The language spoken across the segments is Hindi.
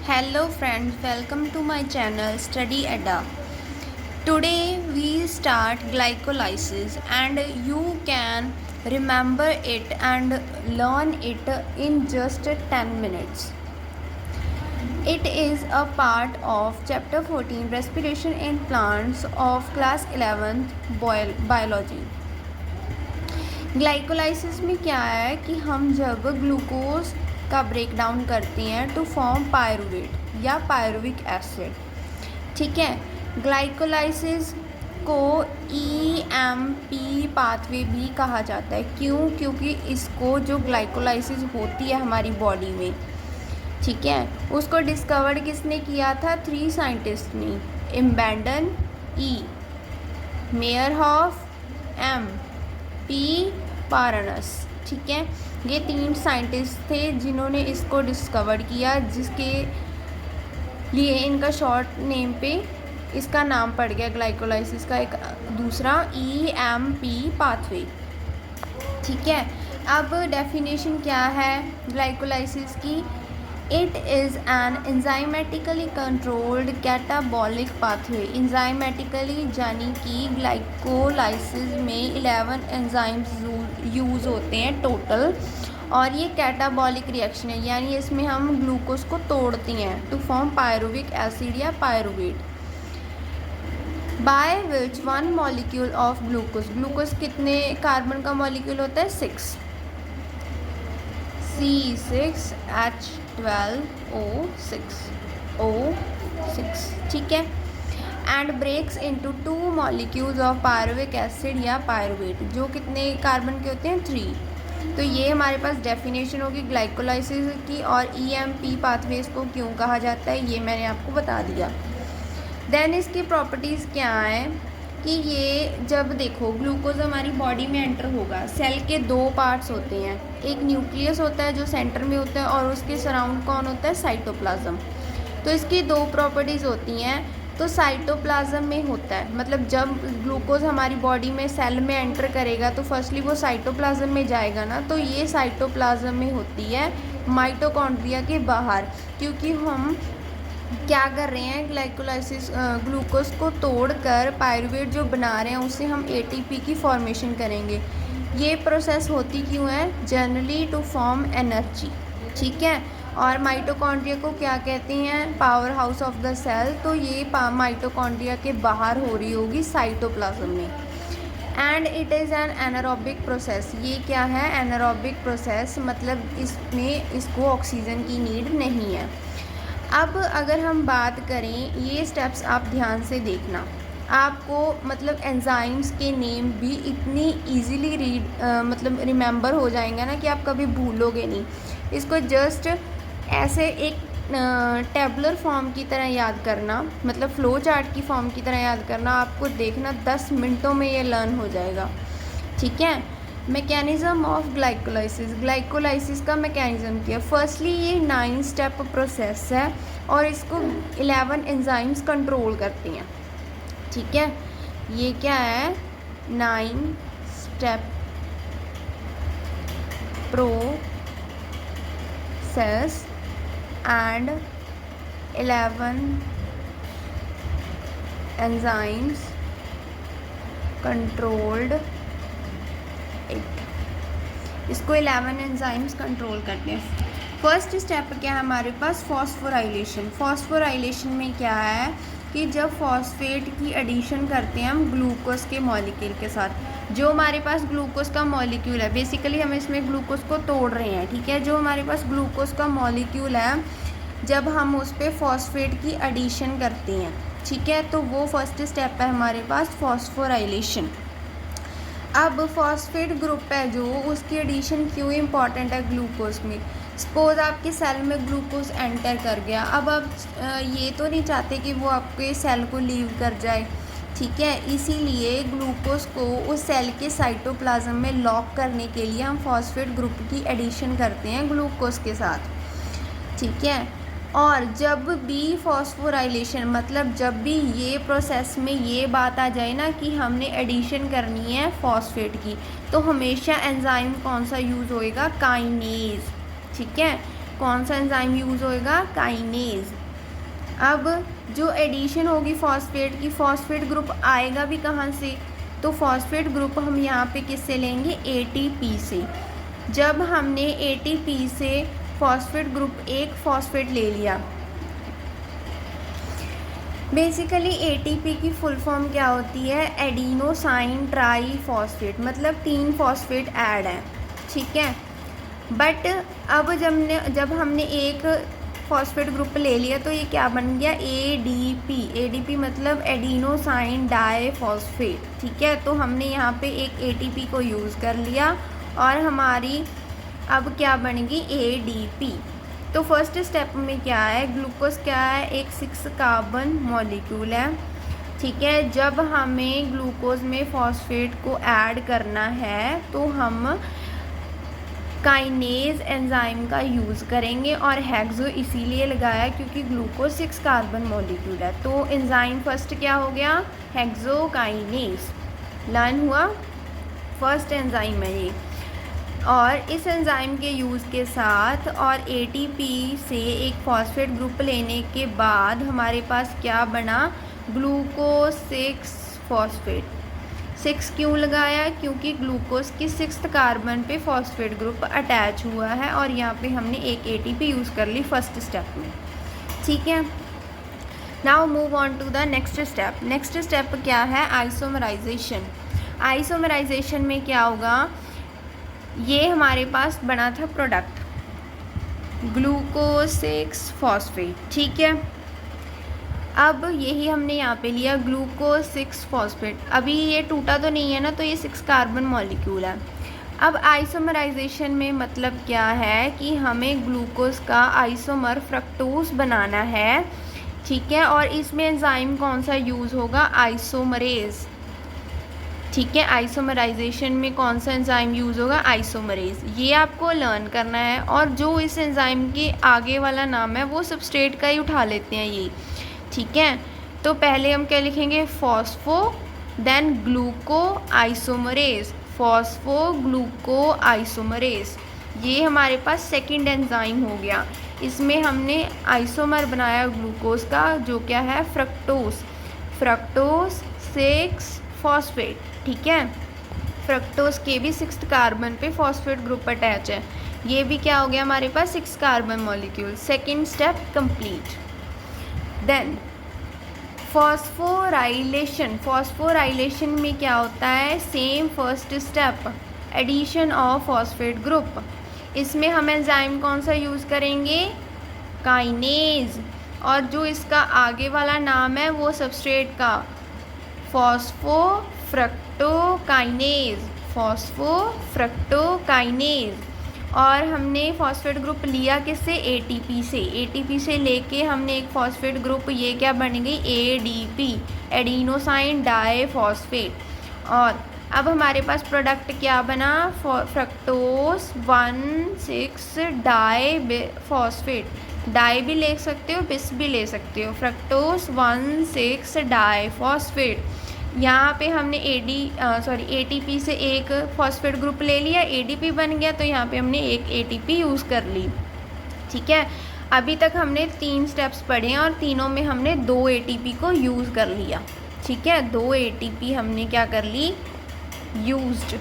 Hello friends, welcome to my channel Study Adda. Today we start glycolysis and you can remember it and learn it in just 10 minutes. It is a part of chapter 14 respiration in plants of class 11th biology. Glycolysis में क्या है कि हम जब ग्लूकोज का ब्रेक डाउन करते हैं टू फॉर्म पायरुवेट या पायरुविक एसिड, ठीक है। ग्लाइकोलाइसिस को EMP पाथवे भी कहा जाता है। क्यों? क्योंकि इसको जो ग्लाइकोलाइसिस होती है हमारी बॉडी में, ठीक है, उसको डिस्कवर्ड किसने किया था? 3 साइंटिस्ट ने, इम्बेंडन E, मेयरहॉफ M, P पारानस, ठीक है। ये 3 साइंटिस्ट थे जिन्होंने इसको डिस्कवर किया, जिसके लिए इनका शॉर्ट नेम पे इसका नाम पड़ गया ग्लाइकोलाइसिस का एक दूसरा EMP पाथवे, ठीक है। अब डेफिनेशन क्या है ग्लाइकोलाइसिस की? It is an enzymatically controlled catabolic pathway. Enzymatically यानी कि ग्लाइकोलाइसिस में 11 एंजाइम्स यूज़ होते हैं टोटल, और ये कैटाबॉलिक रिएक्शन है, यानी इसमें हम ग्लूकोज को तोड़ते हैं टू फॉर्म पायरुविक एसिड या pyruvate. By which one molecule of glucose, glucose कितने कार्बन का मॉलिक्यूल होता है? 6, C6H12O6, ठीक है। And breaks into 2 molecules of pyruvic acid या पायरुवेट, जो कितने कार्बन के होते हैं? 3। तो ये हमारे पास डेफिनेशन होगी ग्लाइकोलाइसिस की, और EMP पाथवेज को क्यों कहा जाता है ये मैंने आपको बता दिया। देन इसकी प्रॉपर्टीज़ क्या हैं कि ये जब देखो ग्लूकोज हमारी बॉडी में एंटर होगा, सेल के 2 पार्ट्स होते हैं, एक न्यूक्लियस होता है जो सेंटर में होता है, और उसके सराउंड कौन होता है? साइटोप्लाज्म। तो इसकी 2 प्रॉपर्टीज़ होती हैं। तो साइटोप्लाज्म में होता है, मतलब जब ग्लूकोज हमारी बॉडी में सेल में एंटर करेगा तो फर्स्टली वो साइटोप्लाज्म में जाएगा ना, तो ये साइटोप्लाज्म में होती है माइटोकॉन्ड्रिया के बाहर, क्योंकि हम क्या कर रहे हैं ग्लाइकोलाइसिस ग्लूकोज को तोड़कर पायरुवेट जो बना रहे हैं उससे हम ATP की फॉर्मेशन करेंगे। ये प्रोसेस होती क्यों है? जनरली टू फॉर्म एनर्जी, ठीक है। और माइटोकॉन्ड्रिया को क्या कहते हैं? Power house of the cell. तो ये माइटोकॉन्ड्रिया के बाहर हो रही होगी साइटोप्लाज्म में। And it is an anaerobic process. ये क्या है? एनारोबिक प्रोसेस, मतलब इसमें इसको ऑक्सीजन की नीड नहीं है। अब अगर हम बात करें, ये स्टेप्स आप ध्यान से देखना, आपको मतलब एंजाइम्स के नेम भी इतनी इजीली मतलब रिमेंबर हो जाएंगे ना कि आप कभी भूलोगे नहीं। इसको जस्ट ऐसे एक टेबुलर फॉर्म की तरह याद करना, मतलब फ़्लो चार्ट की फॉर्म की तरह याद करना, आपको देखना 10 मिनटों में ये लर्न हो जाएगा, ठीक है। मैकेनिज़्म ऑफ ग्लाइकोलाइसिस, ग्लाइकोलाइसिस का मैकेनिज़्म क्या है? फर्स्टली ये 9 स्टेप प्रोसेस है और इसको 11 एंजाइम्स कंट्रोल करते हैं, ठीक है। ये क्या है? 9 step process and 11 enzymes controlled इसको 11 एंजाइम्स कंट्रोल करते हैं। फर्स्ट स्टेप क्या है हमारे पास? फॉस्फोराइलेशन। फॉस्फोराइलेशन में क्या है कि जब फॉस्फेट की एडिशन करते हैं हम ग्लूकोज के मॉलिक्यूल के साथ, जो हमारे पास ग्लूकोज का मॉलिक्यूल है, बेसिकली हम इसमें ग्लूकोज को तोड़ रहे हैं, ठीक है। जो हमारे पास ग्लूकोज का मॉलिक्यूल है, जब हम उस पर फॉस्फेट की एडिशन करते हैं, ठीक है, तो वो फर्स्ट स्टेप है हमारे पास फॉस्फोराइलेशन। अब फॉस्फेट ग्रुप है जो, उसकी एडिशन क्यों इम्पॉर्टेंट है ग्लूकोज में? सपोज आपके सेल में ग्लूकोज एंटर कर गया, अब आप ये तो नहीं चाहते कि वो आपके सेल को लीव कर जाए, ठीक है। इसीलिए ग्लूकोज को उस सेल के साइटोप्लाज्म में लॉक करने के लिए हम फॉस्फेट ग्रुप की एडिशन करते हैं ग्लूकोज के साथ, ठीक है। और जब भी फॉस्फोराइलेशन, मतलब जब भी ये प्रोसेस में ये बात आ जाए ना कि हमने एडिशन करनी है फॉस्फेट की, तो हमेशा एंजाइम कौन सा यूज़ होएगा? काइनेज, ठीक है। कौन सा एंजाइम यूज़ होएगा? काइनेज। अब जो एडिशन होगी फॉस्फेट की, फॉस्फेट ग्रुप आएगा भी कहाँ से? तो फॉस्फेट ग्रुप हम यहाँ पे किससे लेंगे? ATP से। जब हमने ATP से फॉस्फेट ग्रुप एक फॉस्फेट ले लिया, बेसिकली ATP की फुल फॉर्म क्या होती है? एडिनोसाइन ट्राई फॉस्फेट, मतलब 3 फॉस्फेट ऐड है, ठीक है। बट अब जब हमने एक फॉस्फेट ग्रुप ले लिया तो ये क्या बन गया? ADP। ADP मतलब एडिनोसाइन डाई फॉस्फेट, ठीक है। तो हमने यहाँ पे एक ATP को यूज़ कर लिया और हमारी अब क्या बनेगी? ADP। तो फर्स्ट स्टेप में क्या है? ग्लूकोज क्या है? एक 6 कार्बन मॉलिक्यूल है, ठीक है। जब हमें ग्लूकोज में फॉस्फेट को ऐड करना है तो हम काइनेज एंजाइम का यूज़ करेंगे, और हेक्सो इसीलिए लगाया क्योंकि ग्लूकोज 6 कार्बन मॉलिक्यूल है। तो एंजाइम फर्स्ट क्या हो गया? हेक्सोकाइनेज। लर्न हुआ? फर्स्ट एंजाइम है ये। और इस एंजाइम के यूज़ के साथ और ATP से एक फॉस्फेट ग्रुप लेने के बाद हमारे पास क्या बना? Glucose 6 phosphate. 6 क्यों लगाया? क्योंकि ग्लूकोज की 6th कार्बन पे फॉस्फेट ग्रुप अटैच हुआ है और यहाँ पे हमने एक ATP यूज़ कर ली फर्स्ट स्टेप में, ठीक है। Now move on to the next step. Next step क्या है? आइसोमराइजेशन। आइसोमराइजेशन में क्या होगा? ये हमारे पास बना था प्रोडक्ट ग्लूकोज 6 फॉस्फेट, ठीक है। अब यही हमने यहाँ पे लिया ग्लूकोज 6 फॉस्फेट। अभी ये टूटा तो नहीं है ना, तो ये 6 कार्बन मॉलिक्यूल है। अब आइसोमराइजेशन में मतलब क्या है कि हमें ग्लूकोज का आइसोमर फ्रक्टोज बनाना है, ठीक है। और इसमें एंजाइम कौन सा यूज़ होगा? आइसोमरेज, ठीक है। आइसोमराइजेशन में कौन सा एंजाइम यूज़ होगा? आइसोमरेज। ये आपको लर्न करना है। और जो इस एंजाइम के आगे वाला नाम है वो सबस्ट्रेट का ही उठा लेते हैं ये, ठीक है। तो पहले हम क्या लिखेंगे? Phospho, then ग्लूको isomerase, phospho ग्लूको isomerase. ये हमारे पास सेकंड एंजाइम हो गया। इसमें हमने आइसोमर बनाया ग्लूकोज का, जो क्या है? फ्रक्टोज। फ्रक्टोज 6 फॉस्फेट, ठीक है। फ्रक्टोज के भी 6th कार्बन पे फॉस्फेट ग्रुप अटैच है। ये भी क्या हो गया हमारे पास? 6 carbon molecule. Second step complete. Then phosphorylation. Phosphorylation में क्या होता है? Same first step, addition of phosphate group. इसमें हम एंजाइम कौन सा यूज़ करेंगे? काइनेज। और जो इसका आगे वाला नाम है वो सबस्ट्रेट का फॉस्फोफ्रक्टोकाइनेज, फॉस्फोफ्रक्टोकाइनेज। और हमने फॉस्फेट ग्रुप लिया किससे? ATP से। ATP से लेके हमने एक फॉस्फेट ग्रुप, ये क्या बन गई? ADP, adenosine diphosphate. और अब हमारे पास प्रोडक्ट क्या बना? Fructose 1,6 die phosphate. डाई भी ले सकते हो, बिस भी ले सकते हो। Fructose 1,6 diphosphate. यहाँ पे हमने ATP से एक फॉस्फेट ग्रुप ले लिया, ADP बन गया, तो यहाँ पे हमने एक ATP यूज़ कर ली, ठीक है। अभी तक हमने 3 स्टेप्स पढ़े हैं और तीनों में हमने 2 ATP को यूज़ कर लिया, ठीक है। 2 ATP हमने क्या कर ली? यूज्ड,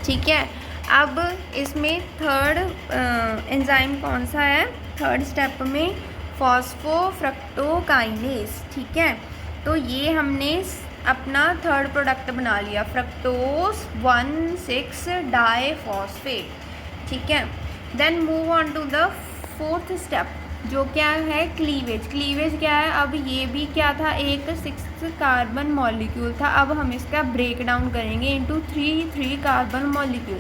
ठीक है। अब इसमें थर्ड एंजाइम कौन सा है? थर्ड स्टेप में फॉस्फोफ्रक्टोकाइनेज, ठीक है। तो ये हमने अपना थर्ड प्रोडक्ट बना लिया, फ्रक्टोज 1,6 डाई फॉस्फेट, ठीक है। Then move on to the fourth step, जो क्या है? क्लीवेज। क्लीवेज क्या है? अब ये भी क्या था? एक 6 कार्बन मॉलिक्यूल था। अब हम इसका ब्रेक डाउन करेंगे इनटू 3 कार्बन मॉलिक्यूल।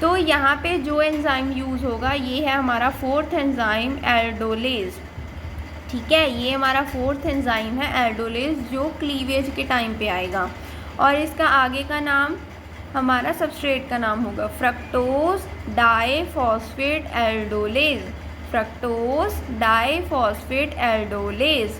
तो यहाँ पे जो एंजाइम यूज़ होगा ये है हमारा फोर्थ एंजाइम एल्डोलेज, ठीक है। ये हमारा फोर्थ एंजाइम है एल्डोलेज, जो क्लीवेज के टाइम पे आएगा। और इसका आगे का नाम हमारा सबस्ट्रेट का नाम होगा fructose diphosphate aldolase, fructose diphosphate aldolase.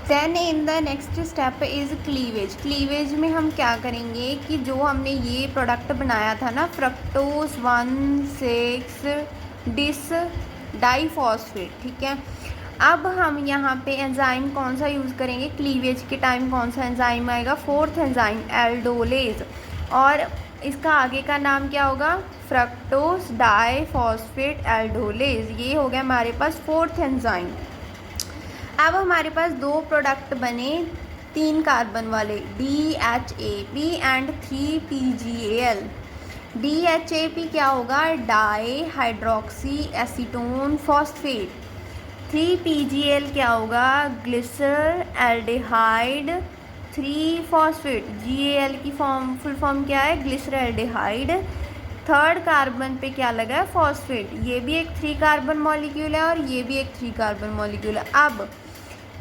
Then in the next step is cleavage. Cleavage में हम क्या करेंगे कि जो हमने ये प्रोडक्ट बनाया था ना, फ्रक्टोज 1,6 डिस डाइफॉस्फेट, ठीक है। अब हम यहाँ पे एंजाइम कौन सा यूज़ करेंगे, क्लीवेज के टाइम कौन सा एंजाइम आएगा, 4th एंजाइम एल्डोलेज, और इसका आगे का नाम क्या होगा, फ्रक्टोज डाइफॉस्फेट एल्डोलेज। ये हो गया हमारे पास 4th एंजाइम। अब हमारे पास 2 प्रोडक्ट बने 3 कार्बन वाले, DHAP एंड 3PGAL। DHAP क्या होगा, di hydroxy acetone phosphate. 3PGAL क्या होगा, ग्लिसर एल्डिहाइड 3 फॉस्फेट। GAL की फुल फॉर्म क्या है, ग्लिसर एल्डिहाइड। 3rd कार्बन पे क्या लगा है, फॉस्फेट। ये भी एक 3 कार्बन मॉलिक्यूल है और ये भी एक 3 कार्बन मॉलिक्यूल है। अब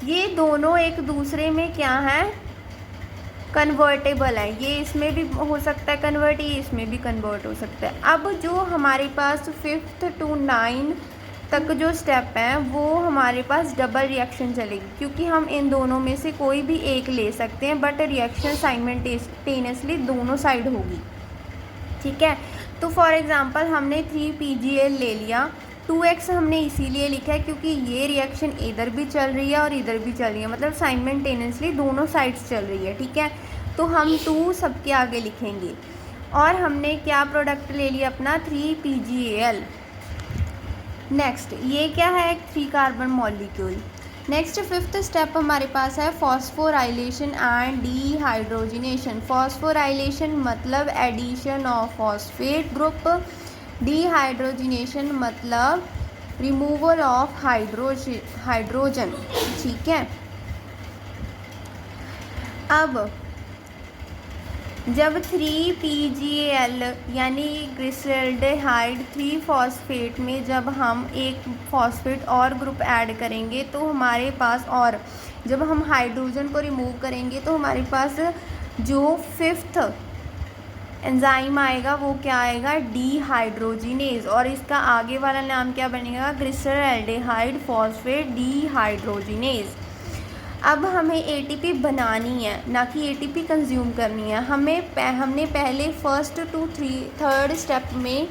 ये दोनों एक दूसरे में क्या है, कन्वर्टेबल है। ये इसमें भी हो सकता है कन्वर्ट, ये इसमें भी कन्वर्ट हो सकता है। अब जो हमारे पास 5th to 9 तक जो स्टेप है वो हमारे पास डबल रिएक्शन चलेगी, क्योंकि हम इन दोनों में से कोई भी एक ले सकते हैं, बट रिएक्शन साइमल्टेनियसली दोनों साइड होगी, ठीक है। तो फॉर एग्जांपल हमने 3PGAL ले लिया, 2x हमने इसीलिए लिखा है क्योंकि ये रिएक्शन इधर भी चल रही है और इधर भी चल रही है, मतलब साइमल्टेनियसली दोनों साइड्स चल रही है, ठीक है। तो हम 2 सबके आगे लिखेंगे। और हमने क्या प्रोडक्ट ले लिया अपना, 3PGAL। नेक्स्ट ये क्या है, एक 3 carbon molecule. Next 5th step हमारे पास है फॉस्फोराइलेशन एंड डीहाइड्रोजिनेशन। फॉस्फोराइलेशन मतलब addition of phosphate group, dehydrogenation मतलब रिमूवल ऑफ हाइड्रोजन, ठीक है। अब जब 3PGAL यानी ग्लिसरल्डिहाइड 3 फॉस्फेट में जब हम एक फॉस्फेट और ग्रुप ऐड करेंगे तो हमारे पास, और जब हम हाइड्रोजन को रिमूव करेंगे तो हमारे पास जो 5th एंजाइम आएगा वो क्या आएगा, डीहाइड्रोजिनेज, और इसका आगे वाला नाम क्या बनेगा, ग्लिसरल्डिहाइड फॉस्फेट डीहाइड्रोजिनेज। अब हमें ATP बनानी है, ना कि ATP कंज्यूम करनी है। हमने पहले 1st to 3rd स्टेप में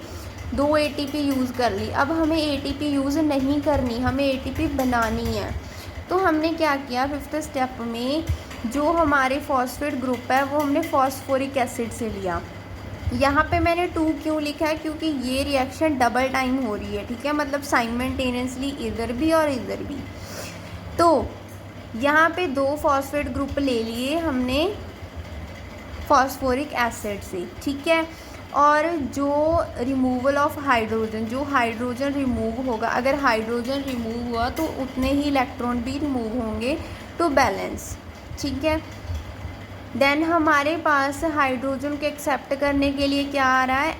2 ATP यूज़ कर ली। अब हमें ATP यूज़ नहीं करनी, हमें ATP बनानी है। तो हमने क्या किया, 5th स्टेप में जो हमारे फॉस्फेट ग्रुप है वो हमने फॉस्फोरिक एसिड से लिया। यहाँ पे मैंने 2 क्यों लिखा है, क्योंकि ये रिएक्शन डबल टाइम हो रही है, ठीक है, मतलब साइमल्टेनियसली इधर भी और इधर भी। तो यहाँ पे 2 फॉस्फेट ग्रुप ले लिए हमने फॉस्फोरिक एसिड से, ठीक है। और जो रिमूवल ऑफ हाइड्रोजन, जो हाइड्रोजन रिमूव होगा, अगर हाइड्रोजन रिमूव हुआ तो उतने ही इलेक्ट्रॉन भी रिमूव होंगे टू बैलेंस, ठीक है। देन हमारे पास हाइड्रोजन को एक्सेप्ट करने के लिए क्या आ रहा है,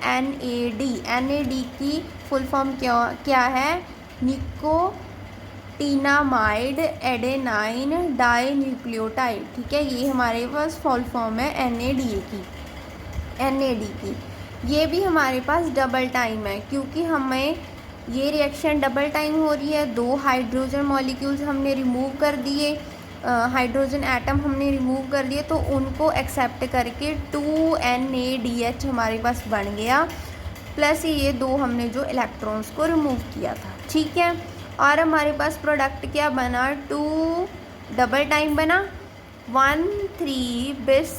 NAD की फुल फॉर्म क्या है, निकोटिनामाइड एडेनाइन डाइन्यूक्लियोटाइड, ठीक है। ये हमारे पास फुल फॉर्म है NAD की। ये भी हमारे पास डबल टाइम है, क्योंकि हमें ये रिएक्शन डबल टाइम हो रही है। 2 हाइड्रोजन मॉलिक्यूल्स हमने रिमूव कर दिए, हाइड्रोजन एटम हमने रिमूव कर दिए, तो उनको एक्सेप्ट करके 2NADH हमारे पास बन गया, प्लस ये 2 हमने जो इलेक्ट्रॉन्स को रिमूव किया था, ठीक है। और हमारे पास प्रोडक्ट क्या बना, 2 डबल टाइम बना 1,3 बिस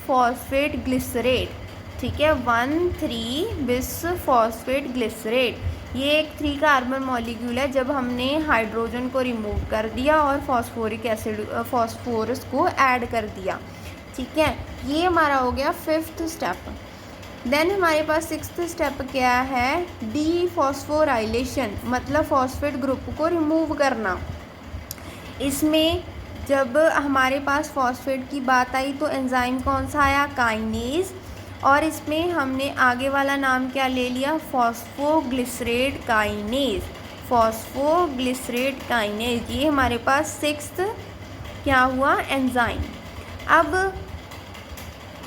फॉस्फेट ग्लिसरेट, ठीक है, 1,3 बिस फॉस्फेट ग्लिसरेट। ये एक 3 कार्बन मॉलिक्यूल है जब हमने हाइड्रोजन को रिमूव कर दिया और फॉस्फोरिक एसिड फॉस्फोरस को ऐड कर दिया, ठीक है। ये हमारा हो गया 5th स्टेप। देन हमारे पास 6th स्टेप क्या है, डीफॉस्फोराइलेशन मतलब फॉस्फेट ग्रुप को रिमूव करना। इसमें जब हमारे पास फॉस्फेट की बात आई तो एंजाइम कौन सा आया, काइनेज, और इसमें हमने आगे वाला नाम क्या ले लिया, फॉस्फोग्लिसरेट काइनेज, फॉस्फोग्लिसरेट काइनेज। ये हमारे पास 6th क्या हुआ, एंजाइम। अब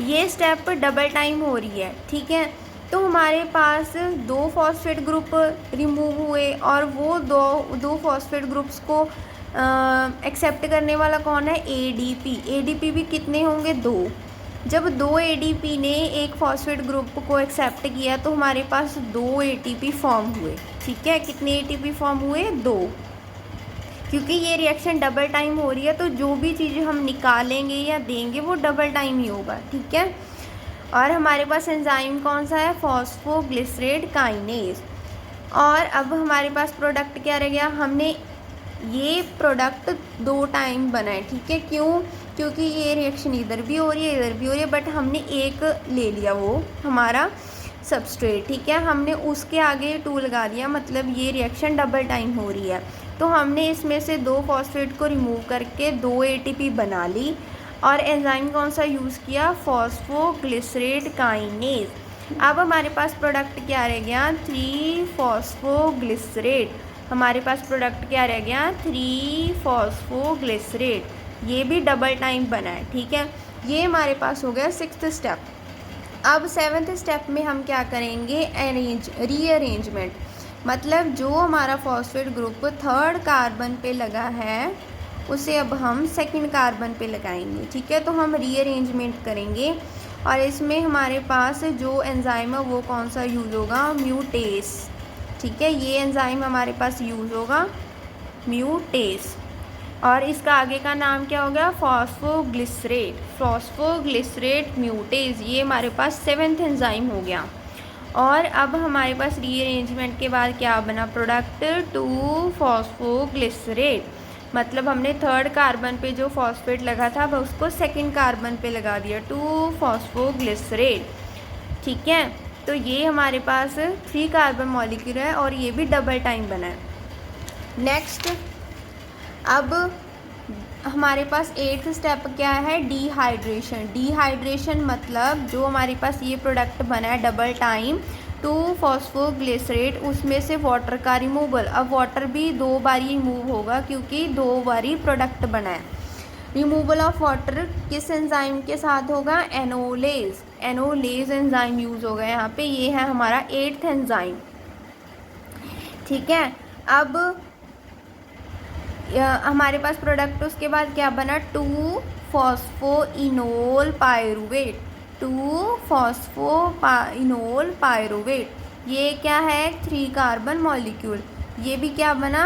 ये स्टेप डबल टाइम हो रही है, ठीक है। तो हमारे पास 2 फॉस्फेट ग्रुप रिमूव हुए और वो दो फॉस्फेट ग्रुप्स को एक्सेप्ट करने वाला कौन है, एडीपी। एडीपी भी कितने होंगे, 2। जब 2 एडीपी ने एक फॉस्फेट ग्रुप को एक्सेप्ट किया तो हमारे पास 2 एटीपी फॉर्म हुए। ठीक है, कितने एटीपी फॉर्म हुए, 2। क्योंकि ये रिएक्शन डबल टाइम हो रही है तो जो भी चीज़ें हम निकालेंगे या देंगे वो डबल टाइम ही होगा। ठीक है, और हमारे पास एंजाइम कौन सा है, फॉस्फोग्लिसरेट काइनेज। और अब हमारे पास प्रोडक्ट क्या रह गया, हमने ये प्रोडक्ट 2 टाइम बना है। ठीक है, क्यों, क्योंकि ये रिएक्शन इधर भी हो रही है इधर भी हो रही है, बट हमने एक ले लिया वो हमारा सबस्ट्रेट। ठीक है, हमने उसके आगे 2 लगा दिया, मतलब ये रिएक्शन डबल टाइम हो रही है। तो हमने इसमें से 2 फॉस्फेट को रिमूव करके 2 एटीपी बना ली और एंजाइम कौन सा यूज़ किया, फॉस्फोग्लिसरेट काइनेज। अब हमारे पास प्रोडक्ट क्या रह गया, 3 फॉस्फोग्लिसरेट। हमारे पास प्रोडक्ट क्या रह गया, 3 फॉस्फोग्लिसरेट। ये भी डबल टाइम बना है। ठीक है, ये हमारे पास हो गया 6th स्टेप। अब 7th स्टेप में हम क्या करेंगे, रीअरेंजमेंट। मतलब जो हमारा फॉस्फेट ग्रुप 3rd कार्बन पे लगा है उसे अब हम 2nd कार्बन पे लगाएंगे। ठीक है, तो हम रीअरेंजमेंट करेंगे और इसमें हमारे पास जो एंजाइम है वो कौन सा यूज़ होगा, म्यूटेस। ठीक है, ये एंजाइम हमारे पास यूज़ होगा, म्यूटेस। और इसका आगे का नाम क्या हो गया, फॉस्फोग्लिसरेट। फॉस्फोग्लिसरेट म्यूटेस, ये हमारे पास 7th एंजाइम हो गया। और अब हमारे पास रीअरेंजमेंट के बाद क्या बना, प्रोडक्ट 2 फॉस्फोग्लिसरेट। मतलब हमने 3rd कार्बन पे जो फॉस्फेट लगा था अब उसको 2nd कार्बन पे लगा दिया, 2 फॉस्फोग्लिसरेट। ठीक है, तो ये हमारे पास 3 कार्बन मॉलिक्यूल है और ये भी डबल टाइम बना है। नेक्स्ट, अब हमारे पास 8th स्टेप क्या है, डिहाइड्रेशन। डिहाइड्रेशन मतलब जो हमारे पास ये प्रोडक्ट बना है डबल टाइम 2 फॉस्फोग्लिसरेट, उसमें से वाटर का रिमूवल। अब वाटर भी 2 बार रिमूव होगा क्योंकि 2 बारी प्रोडक्ट बना है। रिमूवल ऑफ वाटर किस एंजाइम के साथ होगा, एनोलेज। एनोलेज एंजाइम यूज़ होगा यहाँ पे, ये है हमारा 8th एंजाइम। ठीक है, अब हमारे पास प्रोडक्ट उसके बाद क्या बना, 2 फॉस्फोइनोल पायरुवेट। 2 फॉस्फोइनोल पायरुवेट, ये क्या है, 3 कार्बन मॉलिक्यूल। ये भी क्या बना,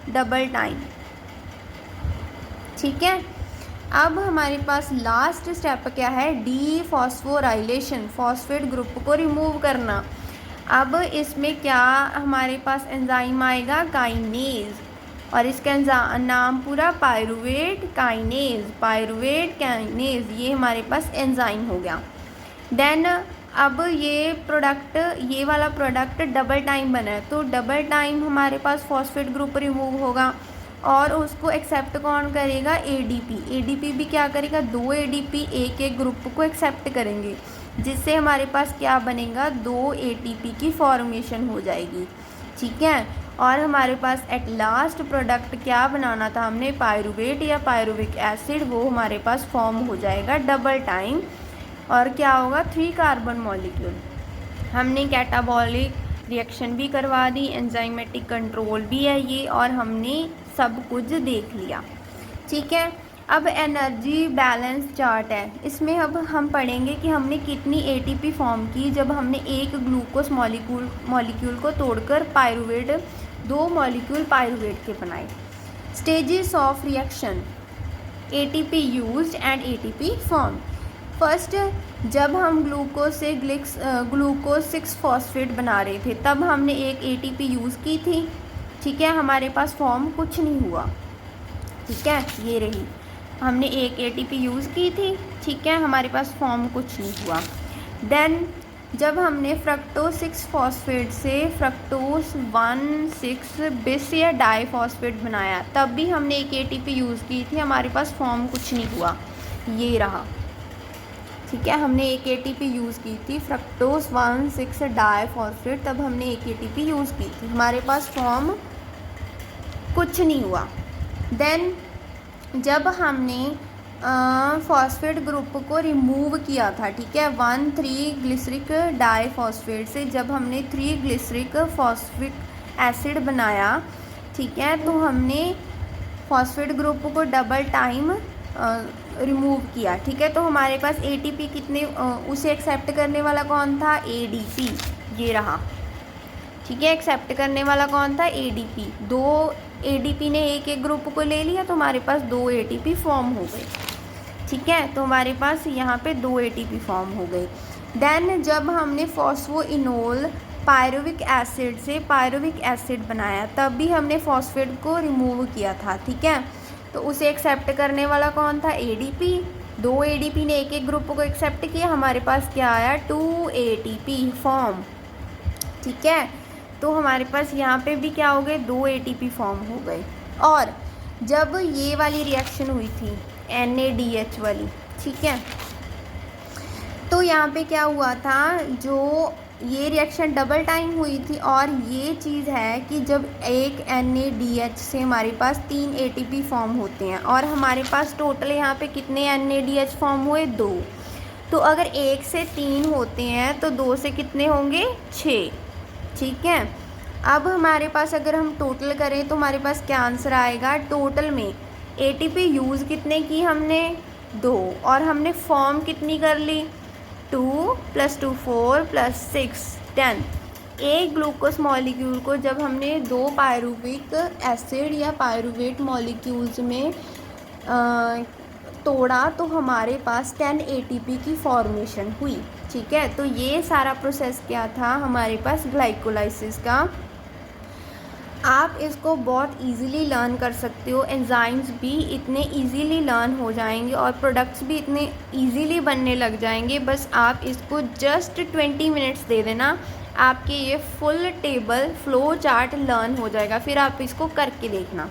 डबल टाइम। ठीक है, अब हमारे पास लास्ट स्टेप क्या है, डीफॉस्फोराइलेशन। फॉस्फेट ग्रुप को रिमूव करना। अब इसमें क्या हमारे पास एंजाइम आएगा, काइनेज। और इसका नाम पूरा पायरुवेट काइनेज। पायरुवेट काइनेज, ये हमारे पास एंजाइम हो गया। देन अब ये प्रोडक्ट, ये वाला प्रोडक्ट डबल टाइम बना है तो डबल टाइम हमारे पास फॉस्फेट ग्रुप रिमूव होगा और उसको एक्सेप्ट कौन करेगा, एडीपी। एडीपी भी क्या करेगा, 2 एडीपी एक एक ग्रुप को एक्सेप्ट करेंगे जिससे हमारे पास क्या बनेगा, 2 एटीपी की फॉर्मेशन हो जाएगी। ठीक है, और हमारे पास एट लास्ट प्रोडक्ट क्या बनाना था हमने, पायरुवेट या पायरुविक एसिड, वो हमारे पास फॉर्म हो जाएगा डबल टाइम। और क्या होगा, 3 कार्बन मॉलिक्यूल। हमने कैटाबॉलिक रिएक्शन भी करवा दी, एंजाइमेटिक कंट्रोल भी है ये, और हमने सब कुछ देख लिया। ठीक है, अब एनर्जी बैलेंस चार्ट है। इसमें अब हम पढ़ेंगे कि हमने कितनी एटीपी फॉर्म की जब हमने एक ग्लूकोज मॉलिक्यूल को तोड़कर पायरुवेट, 2 मॉलिक्यूल पायरुवेट के बनाए। Stages of reaction, ATP used and ATP form. First, जब हम ग्लूकोज से ग्लूकोज 6 फॉस्फेट बना रहे थे तब हमने एक एटीपी यूज़ की थी। ठीक है, हमारे पास फॉर्म कुछ नहीं हुआ। ठीक है, ये रही, हमने एक एटीपी यूज़ की थी। ठीक है, हमारे पास फॉर्म कुछ नहीं हुआ। देन जब हमने फ्रक्टोज 6 फॉस्फेट से फ्रक्टोज 1,6 बिस या डाईफॉस्फेट बनाया तब भी हमने एक एटीपी यूज़ की थी, हमारे पास फॉर्म कुछ नहीं हुआ। ये रहा। ठीक है, हमने एक एटीपी यूज़ की थी फ्रक्टोज 1,6 डाईफॉस्फेट, तब हमने एक एटीपी यूज़ की थी, हमारे पास फॉर्म कुछ नहीं हुआ। देन जब हमने फॉस्फेट ग्रुप को रिमूव किया था, ठीक है, 1,3 ग्लिसरिक डाईफॉस्फेट से जब हमने 3 ग्लिसरिक फॉस्फिक एसिड बनाया, ठीक है, तो हमने फॉस्फेट ग्रुप को डबल टाइम रिमूव किया, ठीक है। तो हमारे पास एटीपी कितने उसे एक्सेप्ट करने वाला कौन था, एडीपी, ये रहा, ठीक है। एक्सेप्ट करने वाला कौन था, एडीपी। 2 एडीपी ने एक ग्रुप को ले लिया तो हमारे पास 2 एटीपी फॉर्म हो गए, ठीक है। तो हमारे पास यहाँ पे 2 एटीपी फॉर्म हो गए। देन जब हमने फॉस्फोइनोल पायरुविक एसिड से पायरुविक एसिड बनाया तब भी हमने फॉस्फेट को रिमूव किया था, ठीक है। तो उसे एक्सेप्ट करने वाला कौन था, एडीपी। 2 एडीपी ने एक ग्रुप को एक्सेप्ट किया, हमारे पास क्या आया, 2 एटीपी फॉर्म, ठीक है। तो हमारे पास यहाँ पे भी क्या हो गए, 2 एटीपी फॉर्म हो गए। और जब ये वाली रिएक्शन हुई थी NADH वाली, ठीक है, तो यहाँ पे क्या हुआ था, जो ये रिएक्शन डबल टाइम हुई थी। और ये चीज़ है कि जब एक NADH से हमारे पास 3 ATP फॉर्म होते हैं और हमारे पास टोटल यहाँ पे कितने NADH फॉर्म हुए, 2। तो अगर 1 से 3 होते हैं तो 2 से कितने होंगे, 6, ठीक है। अब हमारे पास अगर हम टोटल करें तो हमारे पास क्या आंसर आएगा, टोटल में ATP यूज़ कितने की हमने, 2, और हमने फॉर्म कितनी कर ली, 2 + 2 4 + 6 10। एक ग्लूकोज मॉलिक्यूल को जब हमने 2 पायरुविक एसिड या पायरुवेट मॉलिक्यूल्स में तोड़ा तो हमारे पास 10 ATP की फॉर्मेशन हुई, ठीक है। तो ये सारा प्रोसेस क्या था हमारे पास, ग्लाइकोलाइसिस का। आप इसको बहुत इजीली लर्न कर सकते हो, एंजाइम्स भी इतने इजीली लर्न हो जाएंगे और प्रोडक्ट्स भी इतने इजीली बनने लग जाएंगे। बस आप इसको जस्ट 20 मिनट्स दे देना, आपके ये full table flow chart learn हो जाएगा, फिर आप इसको करके देखना।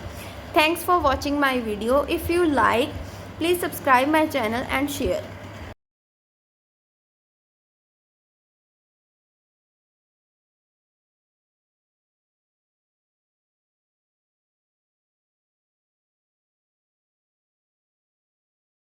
Thanks for watching my video. If you like, please subscribe my channel and share.